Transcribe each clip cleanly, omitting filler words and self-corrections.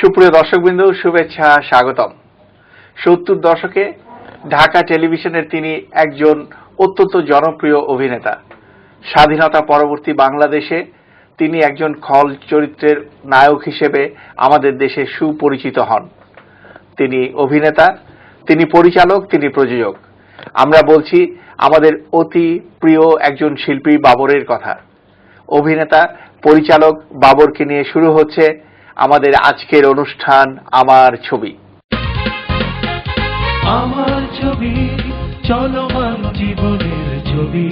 সুপ্রিয় দর্শকবৃন্দ, শুভেচ্ছা, স্বাগতম। 70 দশকে ঢাকা টেলিভিশনের তিনি একজন অত্যন্ত জনপ্রিয় অভিনেতা। স্বাধীনতা পরবর্তী বাংলাদেশে তিনি একজন খল চরিত্রের নায়ক হিসেবে আমাদের দেশে সুপরিচিত হন। তিনি অভিনেতা, তিনি পরিচালক, তিনি প্রযোজক। আমরা বলছি আমাদের অতি প্রিয় একজন শিল্পী বাবরের কথা। অভিনেতা, পরিচালক বাবরকে নিয়ে শুরু হচ্ছে আমাদের আজকের অনুষ্ঠান আমার ছবি। আমার ছবি, চলমান জীবনের ছবি।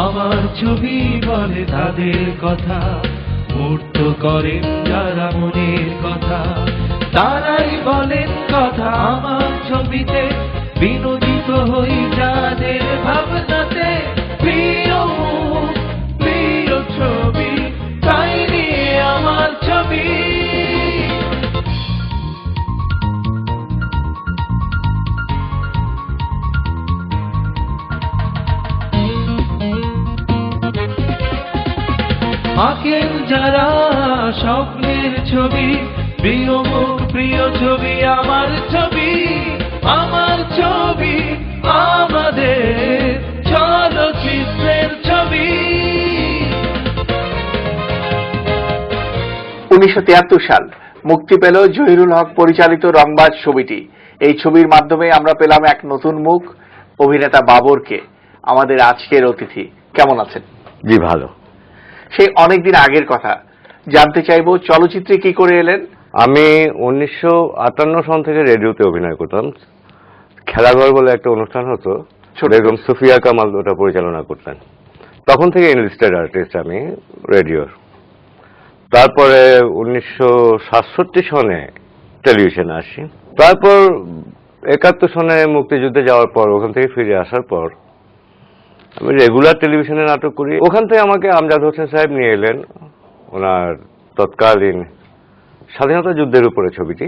আমার ছবি বলে তাদের কথা, মূর্ত করেন যারা মনের কথা, তারাই বলেন কথা আমার ছবিতে। বিনোদিত হই যাদের ভাবনাতে, প্রিয় মুখ, প্রিয় ছবি, তাই নিয়ে আমার ছবি। আঁকেন যারা স্বপ্নের ছবি, প্রিয় মুখ, প্রিয় ছবি, আমার ছবি, আমার ছবি, আমাদের চলচ্চিত্রের ছবি। 1973 সাল মুক্তি পেল জহিরুল হক পরিচালিত রংবাজ ছবিটি। এই ছবির মাধ্যমে আমরা পেলাম এক নতুন মুখ, অভিনেতা বাবরকে। আমাদের আজকের অতিথি, কেমন আছেন? জি ভালো। সেই অনেকদিন আগের কথা জানতে চাইবো, চলচ্চিত্রে কি করে এলেন? আমি 1958 সন থেকে রেডিওতে অভিনয় করতাম। খেলাঘর বলে একটা অনুষ্ঠান হতো, বেগম সুফিয়া কামাল ওটা পরিচালনা করতেন। তখন থেকে এনলিস্টেড আর্টিস্ট আমি রেডিওর। তারপরে 1967 সনে টেলিভিশনে আসি। তারপর 71 সনে মুক্তিযুদ্ধে যাওয়ার পর, ওখান থেকে ফিরে আসার পর আমি রেগুলার টেলিভিশনে নাটক করি। ওখান থেকে আমাকে আমজাদ হোসেন সাহেব নিয়ে এলেন, ওনার তৎকালীন স্বাধীনতা যুদ্ধের উপরে ছবিটি,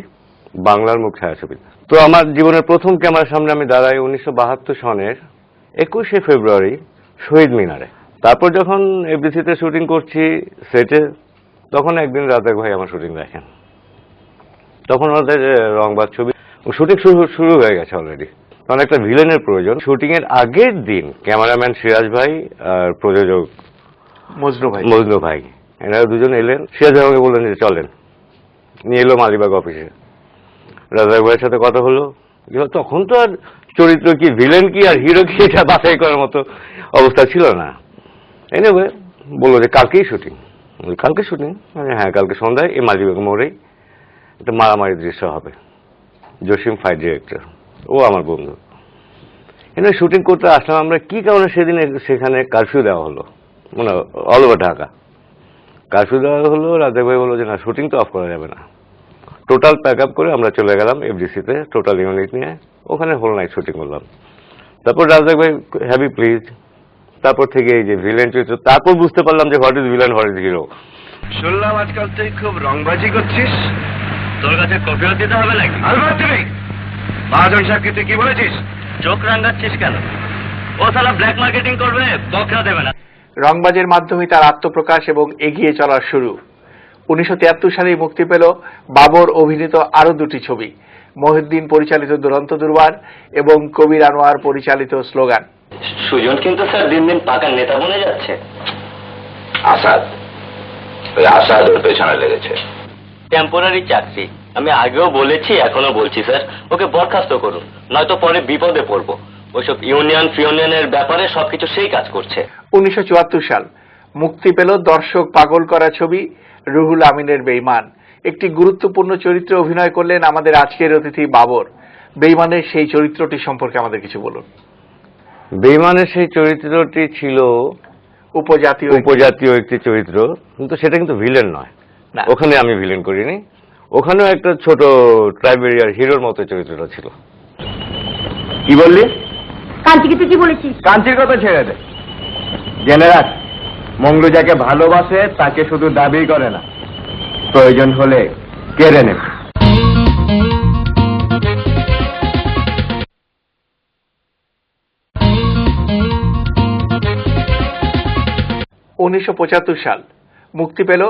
বাংলার মুখ ছায়াছবি। তো আমার জীবনের প্রথম ক্যামেরার সামনে আমি দাঁড়াই 1972 সনের 21শে ফেব্রুয়ারি শহীদ মিনারে। তারপর যখন এফডিসিতে শুটিং করছি সেটে, তখন একদিন রাজাক ভাই আমার শুটিং দেখেন। তখন ওদের রংবাজ ছবি শুটিং শুরু হয়ে গেছে অলরেডি। তখন একটা ভিলেনের প্রয়োজন। শুটিং এর আগের দিন ক্যামেরাম্যান সিরাজ ভাই আর প্রযোজক মজনু ভাই এনারা দুজন এলেন। সিরাজ ভাই আমাকে বললেন যে চলেন, নিয়ে এলো মালিবাগ অফিসে। রাজাক ভাইয়ের সাথে কথা হলো। তখন তো আর চরিত্র কি, ভিলেন কি আর হিরো কি, এটা বাছাই করার মতো অবস্থা ছিল না। এনিওয়ে বললো যে কালকেই শুটিং। কালকে শুটিং? হ্যাঁ, কালকে সন্ধ্যায় এই মালিবাগ মোড়েই একটা মারামারি দৃশ্য হবে। জসিম ফাইট ডিরেক্টর, ও আমার বন্ধু। এনে শুটিং করতে আসলাম আমরা। কি কারণে সেদিন সেখানে কারফিউ দেওয়া হলো, মানে অল ওভার ঢাকা কারফিউ দেওয়া হলো। রাজাক ভাই বললো যে না, শুটিং তো অফ করা যাবে না। টোটাল প্যাক আপ করে আমরা চলে গেলাম এফডিসিতে, টোটাল ইউনিট নিয়ে। ওখানে হোল নাইট শুটিং করলাম। তারপর রাজাক ভাই হ্যাভি প্লিজ। তারপর থেকে এই যে ভিলেন চরিত্র, তারপর বুঝতে পারলাম যে what is villain, what is hero. শুনলাম আজকাল তুই খুব রংবাজি করছিস। তোর কাছে কপিও দিতে হবে নাকি? আলবাত তুমি মহাজন সাহেবকে তুই কি বলেছিস? চোখ রাঙাচ্ছিস কেন? ও সালা ব্ল্যাক মার্কেটিং করবে, বকরা দেবে না। রংবাজের মাধ্যমে তার আত্মপ্রকাশ এবং এগিয়ে চলার শুরু। 1973 সালে মুক্তি পেল বাবর অভিনীত আরো দুটি ছবি, মহিউদ্দিন পরিচালিত দুরন্ত দুর্বার এবং কবির আনোয়ার পরিচালিত স্লোগান। সুজন কিন্তু স্যার দিন দিন পাকা নেতা বনে যাচ্ছে। আসাদ, ওই আসাদ ওর পেছনে লেগেছে। টেম্পোরারি চাকরি, আমি আগেও বলেছি, এখনো বলছি স্যার, ওকে বরখাস্ত করুন, নয়তো পরে বিপদে পড়বো। ওইসব ইউনিয়ন ফিউনিয়নের ব্যাপারে সবকিছু সেই কাজ করছে। 1974 সাল মুক্তি পেল দর্শক পাগল করা ছবি রুহুল আমিনের বেঈমান। একটি গুরুত্বপূর্ণ চরিত্রে অভিনয় করলেন আমাদের আজকের অতিথি বাবর। বেঈমানের সেই চরিত্রটি সম্পর্কে আমাদের কিছু বলুন। বেঈমানের সেই চরিত্রটি ছিল উপজাতীয় একটি চরিত্র, কিন্তু সেটা কিন্তু ভিলেন নয়। ওখানে আমি ভিলেন করিনি, ওখানেও একটা ছোট ট্রাইবেরিয়ার হিরোর মতো চরিত্রটা ছিল। কি বললি? কাঞ্চিকে তুই কি বলেছিস? কাঞ্চির কথা ছেড়ে দে। জেনে রাখ, মঙ্গলু যাকে ভালোবাসে তাকে শুধু দাবি করে না, প্রয়োজন হলে কেড়ে নেবে। 1975 সাল মুক্তি পেল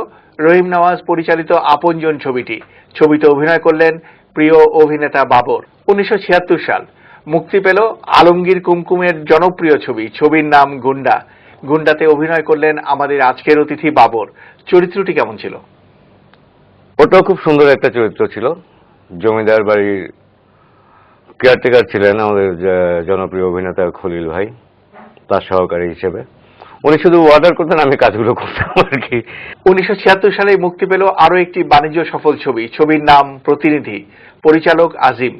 রহিম নওয়াজ পরিচালিত আপনজন ছবিটি। ছবিতে অভিনয় করলেন প্রিয় অভিনেতা বাবর। 1976 সাল মুক্তি পেল আলমগীর কুমকুমের জনপ্রিয় ছবি, ছবির নাম গুন্ডা। গুন্ডাতে অভিনয় করলেন আমাদের আজকের অতিথি বাবর। চরিত্রটি কেমন ছিল? ওটাও খুব সুন্দর একটা চরিত্র ছিল। জমিদার বাড়ির কেয়ারটেকার ছিলেন আমাদের জনপ্রিয় অভিনেতা খলিল ভাই, তার সহকারী হিসেবে। উনি শুধু অর্ডার করতেন, আমি কাজগুলো করতাম আর কি। 1976 সালে মুক্তি পেল আরো একটি বাণিজ্য সফল ছবি, ছবির নাম প্রতিনিধি। পরিচালক আজিম।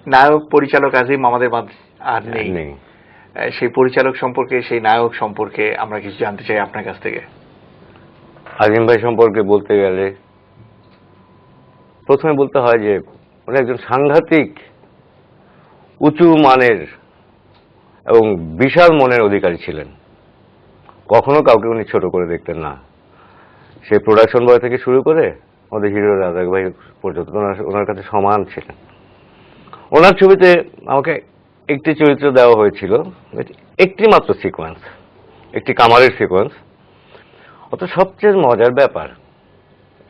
নায়ক পরিচালক আজিম আমাদের মাঝে আর নেই। সেই পরিচালক সম্পর্কে, সেই নায়ক সম্পর্কে আমরা কিছু জানতে চাই আপনার কাছ থেকে। আজিম ভাই সম্পর্কে বলতে গেলে প্রথমে বলতে হয় যে উনি একজন সাংঘাতিক উঁচু মানের এবং বিশাল মনের অধিকারী ছিলেন। কখনো কাউকে উনি ছোট করে দেখতেন না। সে প্রোডাকশন বয় থেকে শুরু করে আমাদের হিরো রাজাক ভাই পর্যন্ত ওনার কাছে সমান ছিলেন। ওনার ছবিতে আমাকে একটি চরিত্র দেওয়া হয়েছিল, একটি মাত্র সিকোয়েন্স, একটি কামারের সিকোয়েন্স। অত সবচেয়ে মজার ব্যাপার,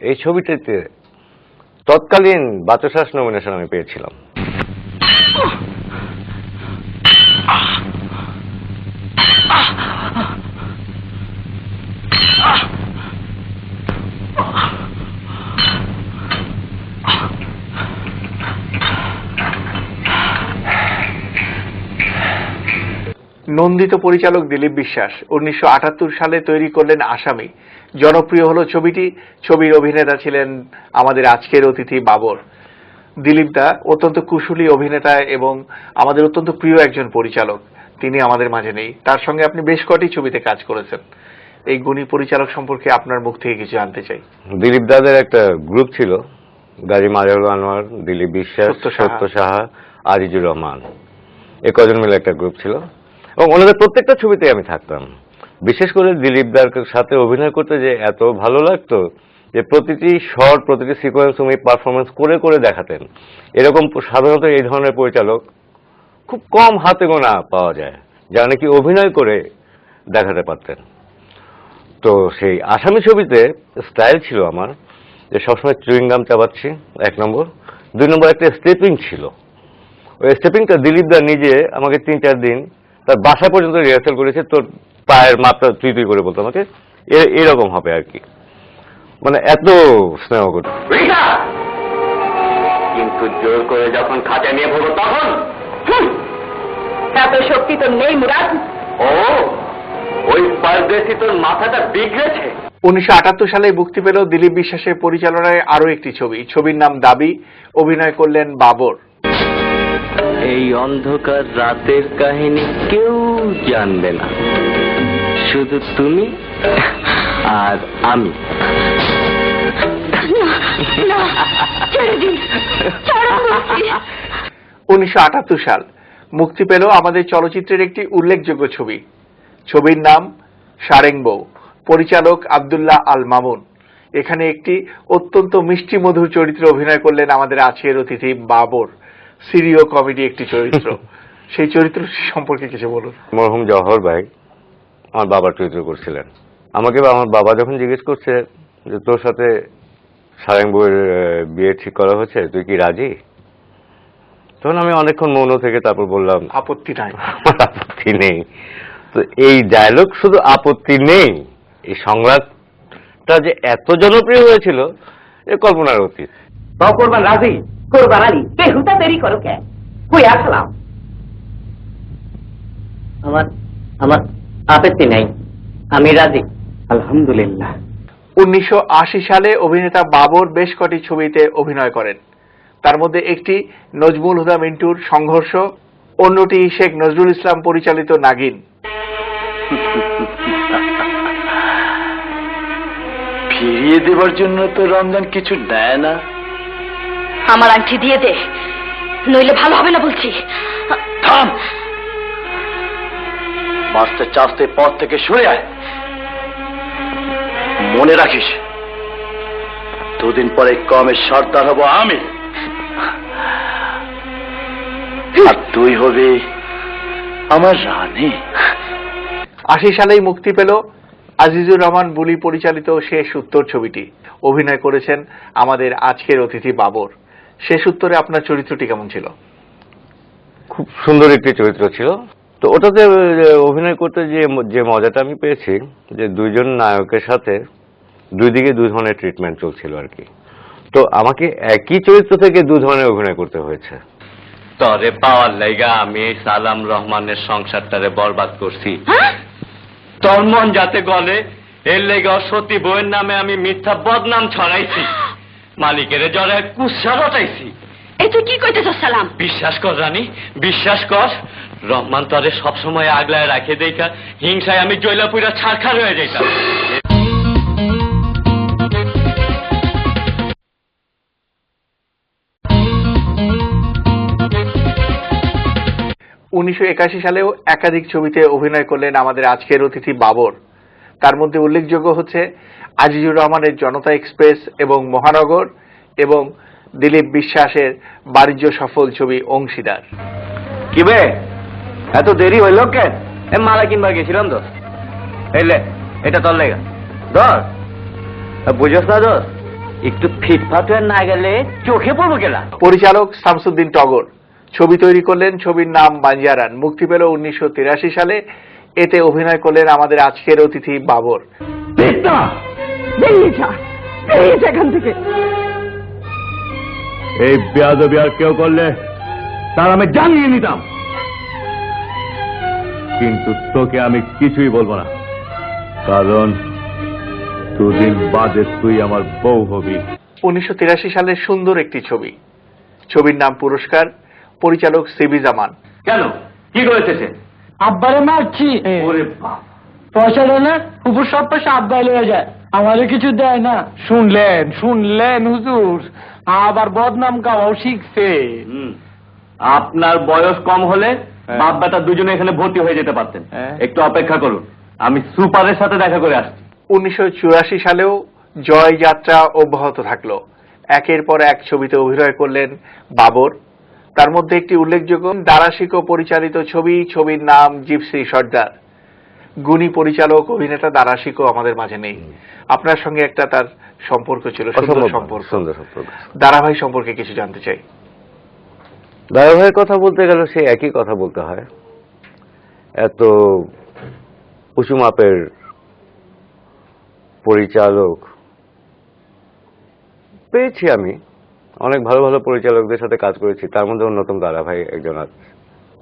এই ছবিটিতে তৎকালীন বাচসাস নমিনেশন আমি পেয়েছিলাম। নন্দিত পরিচালক দিলীপ বিশ্বাস 1978 সালে তৈরি করলেন আসামি। জনপ্রিয় হলো ছবিটি। ছবির অভিনেতা ছিলেন আমাদের আজকের অতিথি বাবর। দিলীপ দা অত্যন্ত কুশলী অভিনেতা এবং আমাদের অত্যন্ত প্রিয় একজন পরিচালক। তিনি আমাদের মাঝে নেই। তার সঙ্গে আপনি বেশ কটি ছবিতে কাজ করেছেন। এই গুণী পরিচালক সম্পর্কে আপনার মুখ থেকে কিছু জানতে চাই। দিলীপ দাদের একটা গ্রুপ ছিল, গাজী মাজহারুল আনোয়ার, দিলীপ বিশ্বাস, সত্য সাহা, আজিজুর রহমান, এ কজন মিলে একটা গ্রুপ ছিল এবং ওনাদের প্রত্যেকটা ছবিতে আমি থাকতাম। বিশেষ করে দিলীপ দার সাথে অভিনয় করতে যে এত ভালো লাগতো যে প্রতিটি শট, প্রতিটি সিকোয়েন্স উনি পারফরমেন্স করে করে দেখাতেন। এরকম সাধারণত এই ধরনের পরিচালক খুব কম হাতে গোনা পাওয়া যায়, যারা নাকি অভিনয় করে দেখাতে পারতেন। তো সেই আসামি ছবিতে স্টাইল ছিল আমার যে সবসময় চুইংগাম চাবাচ্ছি, 1 নম্বর। 2 নম্বর একটা স্টেপিং ছিল। ওই স্টেপিংটা দিলীপ দা নিজে আমাকে 3-4 দিন তার বাসা পর্যন্ত রিহার্সাল করেছে। তোর পায়ের মাপটা তুই তুই করে বলতো আমাকে, এরকম হবে আর কি। মানে এত স্নেহ করত। কিন্তু জোর করে যখন খাঁচা নিয়ে পড়বো তখন এত শক্তি তো নেই মুরাদ। ও ওই পারদেশি তোর মাথাটা বিগড়েছে। 1978 সালে মুক্তি পেল দিলীপ বিশ্বাসের পরিচালনায় আরো একটি ছবি, ছবির নাম দাবি। অভিনয় করলেন বাবর। এই অন্ধকার রাতের কাহিনী কেউ জানবে না, শুধু তুমি আর আমি। 1978 সাল মুক্তি পেল আমাদের চলচ্চিত্রের একটি উল্লেখযোগ্য ছবি, ছবির নাম সারেং বউ। পরিচালক আব্দুল্লাহ আল মামুন। এখানে একটি অত্যন্ত মিষ্টি মধুর চরিত্রে অভিনয় করলেন আমাদের আজকের অতিথি বাবর। সিরিয় কমেডি একটি চরিত্র। সেই চরিত্র সম্পর্কে কিছু বলুন। মরহুম জওহর ভাই আমার বাবার চরিত্র করছিলেন। আমাকে আমার বাবা যখন জিজ্ঞেস করছে যে তোর সাথে সারেং বউয়ের বিয়ে ঠিক করা হয়েছে, তুই কি রাজি? তখন আমি অনেকক্ষণ মৌন থেকে তারপর বললাম আপত্তি নাই। আপত্তি নেই। তো এই ডায়লগ শুধু আপত্তি নেই, এই সংলাপটা যে এত জনপ্রিয় হয়েছিল এ কল্পনার অতীত। তাও করবার রাজি? করবার আলী কে হুতা দেরি করো কে? কই আসলাম? আমার আপত্তি নাই, আমি রাজি। আলহামদুলিল্লাহ। 1980 সালে অভিনেতা বাবর বেশ কটি ছবিতে অভিনয় করেন। তার মধ্যে একটি নজমুল হুদা মিন্টুর সংঘর্ষ, অন্যটি শেখ নজরুল ইসলাম পরিচালিত নাগিন। ফিরিয়ে দেবার জন্য তো রমজান কিছু দেয় না। আমার আংটি দিয়ে দে, নইলে ভালো হবে না বলছি। থাম, মাস্টার চাস্তে পথ থেকে সরে আয়। মনে রাখিস, দুদিন পরে কমের সর্দার হব আমি, আর তুই হবি আমার রানী। 80 সালেই মুক্তি পেল আজিজুর রহমান বুলি পরিচালিত শেষ উত্তর ছবিটি অভিনয় করেছেন আমাদের আজকের অতিথি বাবর। শেষ উত্তরে আপনার চরিত্রটি কেমন ছিল? খুব সুন্দর একটি চরিত্র ছিল। তো ওটাতে অভিনয় করতে যে মজাটা আমি পেয়েছি, যে দুইজন নায়কের সাথে দুই দিকে দুই ধরনের ট্রিটমেন্ট চলছিল আর কি। তো আমাকে একই চরিত্র থেকে দু ধরনের অভিনয় করতে হয়েছে। তরে পাওয়ার লাইগা আমি এই সালাম রহমানের সংসারটারে বরবাদ করছি। তোর মন যাতে গলে এর লেগে সতী বইয়ের নামে আমি মিথ্যা বদনাম ছড়াইছি, মালিকের জড়ায় কুৎসা রটাইছি। এই তুই কি কইতেছস সালাম? বিশ্বাস কর রানী, বিশ্বাস কর। রহমান তরে সবসময় আগলায় রাখে দেখা হিংসায় আমি জৈলাপুরা ছারখার হয়ে যাইতাম। 1981 সালেও একাধিক ছবিতে অভিনয় করলেন আমাদের আজকের অতিথি বাবর। তার মধ্যে উল্লেখযোগ্য হচ্ছে আজিজুর রহমানের জনতা এক্সপ্রেস এবং মহানগর, এবং দিলীপ বিশ্বাসের বাণিজ্য সফল ছবি অংশীদার। কি বে এত দেরি হইল কেন? মালা কিনবার গেছিলাম দোষ। এলে এটা তোর লেগা দোষ, বুঝস না দোষ? একটু ফিটফাট হয়ে না গেলে চোখে পড়বো গেলা। পরিচালক শামসুদ্দিন টগর ছবি তৈরি করলেন, ছবির নাম বাঞ্জারান, মুক্তি পেল 1983 সালে। এতে অভিনয় করলেন আমাদের আজকের অতিথি বাবর। এখান থেকে এই বেয়াদবি আর কেউ করলে তার আমি জানিয়ে নিতাম, কিন্তু তোকে আমি কিছুই বলবো না, কারণ দুদিন বাদে তুই আমার বউ হবি। 1983 সালের সুন্দর একটি ছবি, ছবির নাম পুরস্কার, পরিচালক সিবি জামান। কেন, কি করেছে সে? আব্বারে মারছি। ওরে বাপ, পয়সা দেয় না, উপর সব পয়সা আব্বাই লয়ে যায়, আমারে কিছু দেয় না। শুনলেন হুজুর, আবার বদনাম গাওয়াও শিখছে। আপনার বয়স কম হলে বাপ বেটা দুজনে এখানে ভর্তি হয়ে যেতে পারতেন। একটু অপেক্ষা করুন, আমি সুপারের সাথে দেখা করে আসছি। 1984 সালেও জয় যাত্রা অব্যাহত থাকলো। একের পর এক ছবিতে অভিনয় করলেন বাবর। তার মধ্যে একটি উল্লেখযোগ্য দারাশিকো পরিচালিত ছবি, ছবির নাম জিপসি সর্দার। গুণী পরিচালক অভিনেতা দারাশিকো আমাদের মাঝে নেই। আপনার সঙ্গে একটা তার সম্পর্ক ছিল, সুন্দর সম্পর্ক। দারাভাই সম্পর্কে কিছু জানতে চাই। দারাভাইয়ের কথা বলতে গেলে সেই একই কথা বলতে হয়। এত উঁচু মাপের পরিচালক পেয়েছি আমি, অনেক ভালো ভালো পরিচালকদের সাথে কাজ করেছি, তার মধ্যে অন্যতম দারাভাই একজন আছে।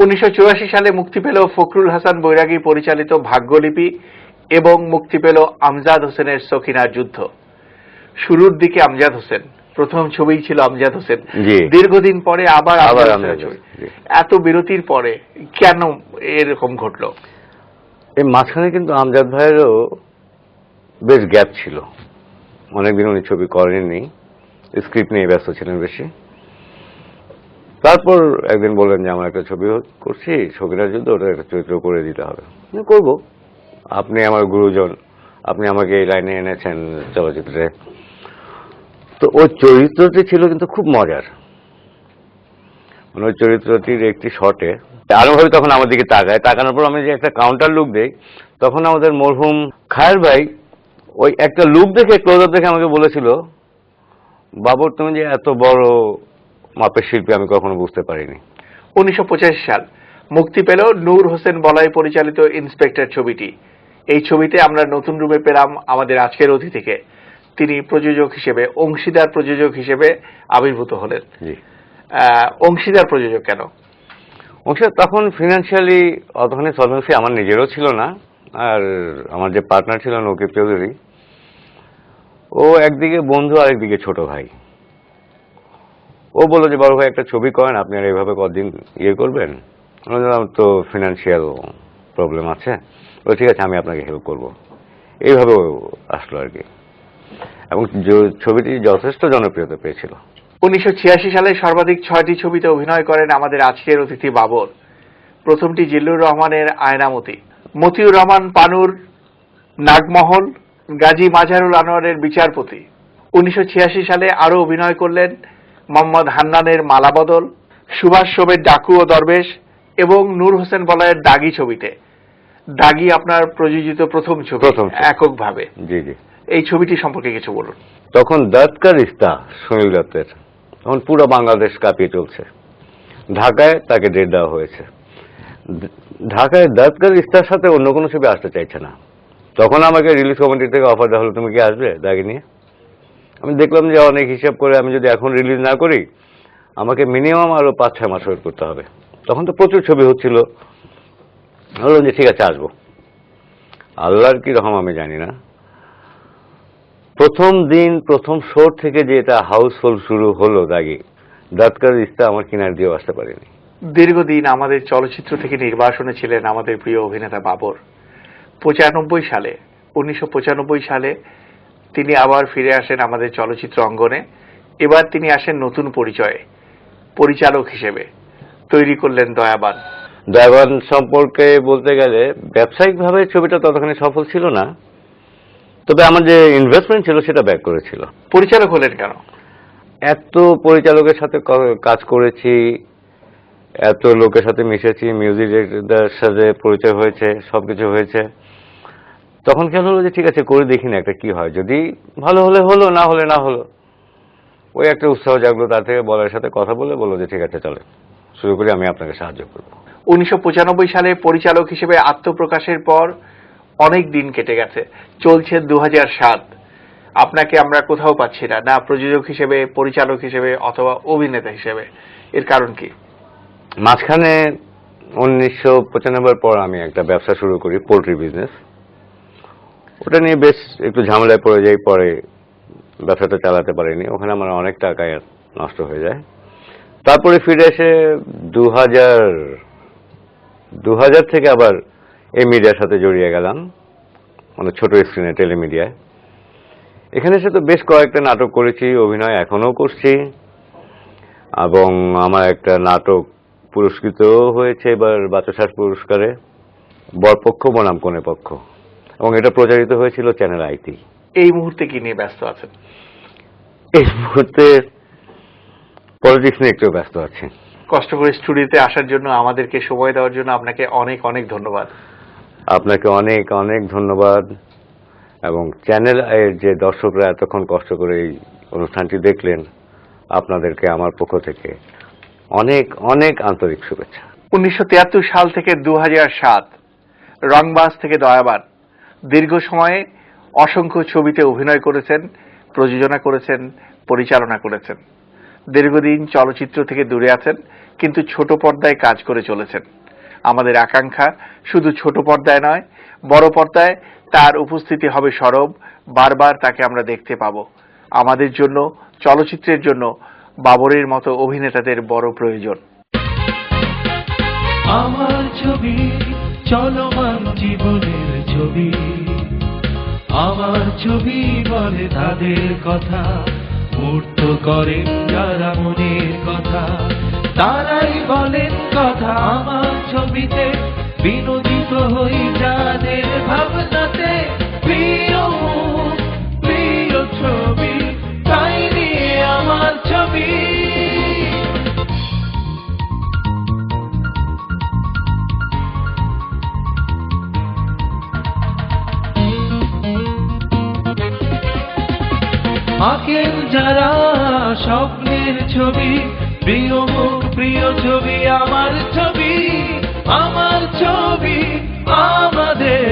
1984 সালে মুক্তি পেল ফখরুল হাসান বৈরাগী পরিচালিত ভাগ্যলিপি, এবং মুক্তি পেল আমজাদ হোসেনের সখিনার যুদ্ধ। শুরুর দিকে আমজাদ হোসেন, প্রথম ছবি ছিল আমজাদ হোসেন, দীর্ঘদিন পরে আবার আমজাদ হোসেন। এত বিরতির পরে কেন এরকম ঘটলো? এই মাঝখানে কিন্তু আমজাদ ভাইয়েরও বেশ গ্যাপ ছিল, অনেকদিন উনি ছবি করেননি, স্ক্রিপ্ট নিয়ে ব্যস্ত ছিলেন বেশি। তারপর একদিন বললেন যে আমার একটা ছবি করছি, সখিনার যুদ্ধ, ওটা একটা চরিত্র করে দিতে হবে। করবো, আপনি আমার গুরুজন, আপনি আমাকে এই লাইনে এনেছেন চলচ্চিত্রে। তো ওই চরিত্রটি ছিল কিন্তু খুব মজার, মানে ওই চরিত্রটির একটি শটে আরোভাবে তখন আমার দিকে তাকায়, তাকানোর পর আমি যে একটা কাউন্টার লুক দেই, তখন আমাদের মরহুম খায়ের ভাই ওই একটা লুক দেখে, ক্লোজ আপ দেখে আমাকে বলেছিল, বাবর তুমি যে এত বড় মাপের শিল্পী আমি কখনো বুঝতে পারিনি। 1985 সাল মুক্তি পেল নূর হোসেন বলাই পরিচালিত ইন্সপেক্টর ছবিটি। এই ছবিতে আমরা নতুন রূপে পেলাম আমাদের আজকের অতিথিকে। তিনি প্রযোজক হিসেবে, অংশীদার প্রযোজক হিসেবে আবির্ভূত হলেন। অংশীদার প্রযোজক কেন? অংশীদার তখন ফিনান্সিয়ালি অতখানি সলভেন্সি আমার নিজেরও ছিল না, আর আমার যে পার্টনার ছিল নকিব চৌধুরী, ও একদিকে বন্ধু আর একদিকে ছোট ভাই। ও বললো যে বড় ভাই একটা ছবি করেন, আপনি আর এইভাবে কদিন ইয়ে করবেন? আমার তো ফিনান্সিয়াল প্রবলেম আছে। ও ঠিক আছে, আমি আপনাকে হেল্প করবো। এইভাবে আসলো আর কি, এবং ছবিটি যথেষ্ট জনপ্রিয়তা পেয়েছিল। 1986 সালে সর্বাধিক 6টি ছবিতে অভিনয় করেন আমাদের আজকের অতিথি বাবর। প্রথমটি জিল্লুর রহমানের আয়নামতি, মতিউর রহমান পানুর নাগমহল, গাজী মাজহারুল আনোয়ারের বিচারপতি। 1986 সালে আরো অভিনয় করলেন মোহাম্মদ হান্নানের মালাবদল, সুভাষ শোভের ডাকু ও দরবেশ, এবং নূর হোসেন বলাইয়ের দাগি ছবিতে। দাগি আপনার প্রযোজিত প্রথম ছবি এককভাবে। জি জি। এই ছবিটি সম্পর্কে কিছু বলুন। তখন দত্ত কা রিস্তা সুনীল দত্তের, তখন পুরো বাংলাদেশ কাঁপিয়ে চলছে। ঢাকায় তাকে ডেট দেওয়া হয়েছে। ঢাকায় দত্ত কা রিস্তার সাথে অন্য কোনো ছবি আসতে চাইছে না। তখন আমাকে রিলিজ কমিটি থেকে অফার দেওয়া হলো, তুমি কি আসবে দাগি নিয়ে? আমি দেখলাম যে অনেক হিসাব করে আমি যদি এখন রিলিজ না করি আমাকে মিনিমাম আরো 5-6 মাস ওয়েট করতে হবে। তখন তো প্রচুর ছবি হচ্ছিল। বললাম যে ঠিক আছে আসবো। আল্লাহর কি রহম আমি জানি না, প্রথম দিন প্রথম শো থেকে যে এটা হাউসফুল শুরু হলো দাগি, দত্ত কা রিস্তা আমার কিনার দিয়েও আসতে পারিনি। দীর্ঘদিন আমাদের চলচ্চিত্র থেকে নির্বাসনে ছিলেন আমাদের প্রিয় অভিনেতা বাবর। 1995 সালে তিনি আবার ফিরে আসেন আমাদের চলচ্চিত্র অঙ্গনে। এবার তিনি আসেন নতুন পরিচয়ে, পরিচালক হিসেবে। তৈরি করলেন দয়াবান। দয়াবান সম্পর্কে বলতে গেলে ব্যবসায়িকভাবে ছবিটা ততখানি সফল ছিল না, তবে আমার যে ইনভেস্টমেন্ট ছিল সেটা ব্যাক করেছিল। পরিচালক হলেন কেন? এত পরিচালকের সাথে কাজ করেছি, এত লোকের সাথে মিশেছি, মিউজিকের সাথে পরিচয় হয়েছে, সবকিছু হয়েছে। তখন খেয়াল হলো যে ঠিক আছে করে দেখি না একটা কি হয়, যদি ভালো হলে হলো, না হলে না হলো। ওই একটা উৎসাহ জাগলো, তার থেকে বলার সাথে কথা বললো যে ঠিক আছে চলে শুরু করি, আমি আপনাকে সাহায্য করবো। 1995 সালে পরিচালক হিসেবে আত্মপ্রকাশের পর অনেক দিন কেটে গেছে, চলছে 2007। আপনাকে আমরা কোথাও পাচ্ছি না, না প্রযোজক হিসেবে, পরিচালক হিসেবে অথবা অভিনেতা হিসেবে। এর কারণ কি? মাঝখানে 1995 পর আমি একটা ব্যবসা শুরু করি, পোল্ট্রি বিজনেস। ওটা নিয়ে বেশ একটু ঝামেলায় পড়ে যাই, পরে ব্যবসাটা চালাতে পারিনি, ওখানে আমার অনেক টাকা নষ্ট হয়ে যায়। তারপরে ফিরে এসে 2000 থেকে আবার এই মিডিয়ার সাথে জড়িয়ে গেলাম, মানে ছোট স্ক্রিনে টেলিমিডিয়ায়। এখানে এসে তো বেশ কয়েকটা নাটক করেছি, অভিনয় এখনো করছি, এবং আমার একটা নাটক পুরস্কৃত হয়েছে এবার বাচসাস পুরস্কারে, বরপক্ষ বনাম কনে পক্ষ, এবং এটা প্রচারিত হয়েছিল চ্যানেল আইটি। এই মুহূর্তে কি নিয়ে ব্যস্ত আছেন? এই মুহূর্তে পলিটিক্স নিয়ে একটু ব্যস্ত আছি। কষ্ট করে স্টুডিওতে আসার জন্য, আমাদেরকে সময় দেওয়ার জন্য আপনাকে অনেক অনেক ধন্যবাদ। আপনাকে অনেক অনেক ধন্যবাদ, এবং চ্যানেল এর যে দর্শকরা এতক্ষণ কষ্ট করে এই অনুষ্ঠানটি দেখলেন, আপনাদেরকে আমার পক্ষ থেকে অনেক অনেক আন্তরিক শুভেচ্ছা। 1973 সাল থেকে 2007, রংবাজ থেকে দয়াবান, দীর্ঘ সময়ে অসংখ্য ছবিতে অভিনয় করেছেন, প্রযোজনা করেছেন, পরিচালনা করেছেন। দীর্ঘদিন চলচ্চিত্র থেকে দূরে আছেন, কিন্তু ছোট পর্দায় কাজ করে চলেছেন। আমাদের আকাঙ্ক্ষা শুধু ছোট পর্দায় নয়, বড় পর্দায় তার উপস্থিতি হবে সরব, বারবার তাকে আমরা দেখতে পাব। আমাদের জন্য, চলচ্চিত্রের জন্য বাবরের মতো অভিনেতাদের বড় প্রয়োজন। আমার ছবি চলমান জীবনের ছবি, আমার ছবি বলে তাদের কথা, মূর্ত করেন যারা মনের কথা, তারাই বলেন কথা আমার ছবিতে, বিনোদিত হই যাদের ভাবনাতে। প্রিয় প্রিয় ছবি, তাই নিয়ে আমার ছবি। আঁকেন যারা স্বপ্নের ছবি, প্রিয় মুখ প্রিয় ছবি, আমার ছবি, আমার ছবি, আমাদের